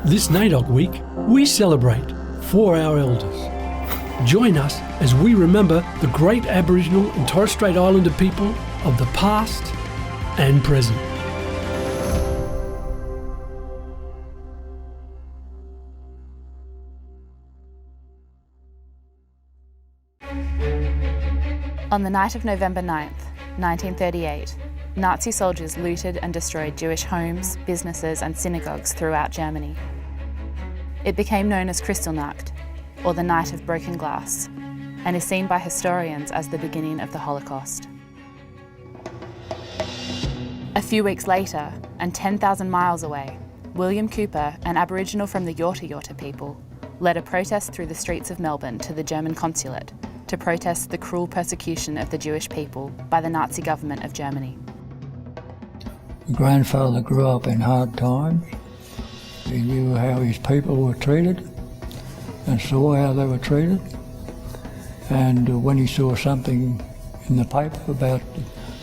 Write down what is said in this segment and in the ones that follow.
This NAIDOC week, we celebrate for our elders. Join us as we remember the great Aboriginal and Torres Strait Islander people of the past and present. On the night of November 9th, 1938, Nazi soldiers looted and destroyed Jewish homes, businesses and synagogues throughout Germany. It became known as Kristallnacht, or the Night of Broken Glass, and is seen by historians as the beginning of the Holocaust. A few weeks later, and 10,000 miles away, William Cooper, an Aboriginal from the Yorta Yorta people, led a protest through the streets of Melbourne to the German consulate to protest the cruel persecution of the Jewish people by the Nazi government of Germany. My grandfather grew up in hard times. He knew how his people were treated and saw how they were treated. And when he saw something in the paper about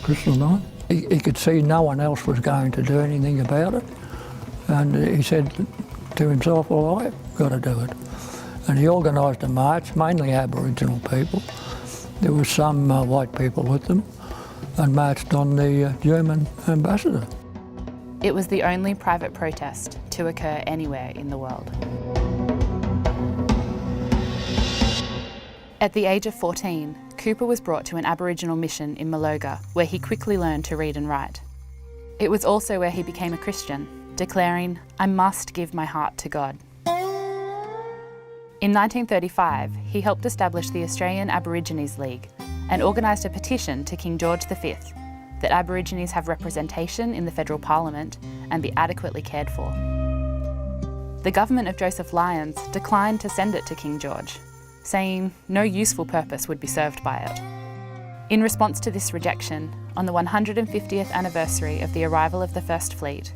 Kristallnacht, he could see no one else was going to do anything about it. And he said to himself, well, I've got to do it. And he organised a march, mainly Aboriginal people. There were some white people with them, and marched on the German ambassador. It was the only private protest to occur anywhere in the world. At the age of 14, Cooper was brought to an Aboriginal mission in Maloga, where he quickly learned to read and write. It was also where he became a Christian, declaring, "I must give my heart to God." In 1935, he helped establish the Australian Aborigines League and organised a petition to King George V that Aborigines have representation in the federal parliament and be adequately cared for. The government of Joseph Lyons declined to send it to King George, saying no useful purpose would be served by it. In response to this rejection, on the 150th anniversary of the arrival of the First Fleet,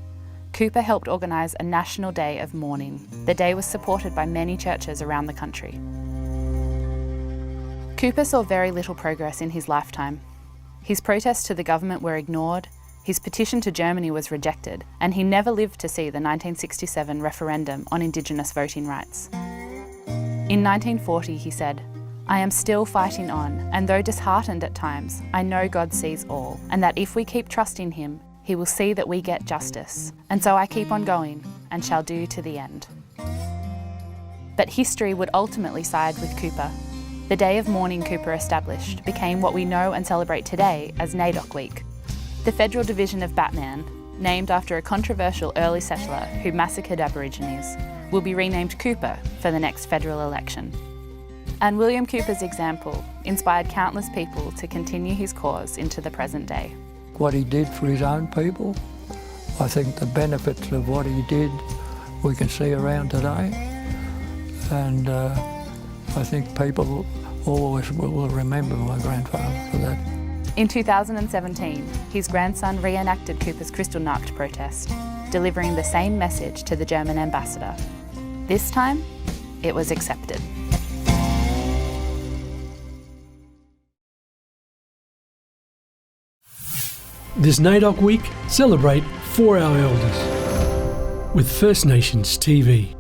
Cooper helped organise a national day of mourning. The day was supported by many churches around the country. Cooper saw very little progress in his lifetime. His protests to the government were ignored, his petition to Germany was rejected, and he never lived to see the 1967 referendum on Indigenous voting rights. In 1940, he said, "I am still fighting on, and though disheartened at times, I know God sees all, and that if we keep trusting Him, He will see that we get justice, and so I keep on going, and shall do to the end." But history would ultimately side with Cooper. The day of mourning Cooper established became what we know and celebrate today as NAIDOC Week. The federal division of Batman, named after a controversial early settler who massacred Aborigines, will be renamed Cooper for the next federal election. And William Cooper's example inspired countless people to continue his cause into the present day. What he did for his own people, I think the benefits of what he did we can see around today, and I think people always will remember my grandfather for that. In 2017, his grandson reenacted Cooper's Kristallnacht protest, delivering the same message to the German ambassador. This time, it was accepted. This NAIDOC week, celebrate for our elders with First Nations TV.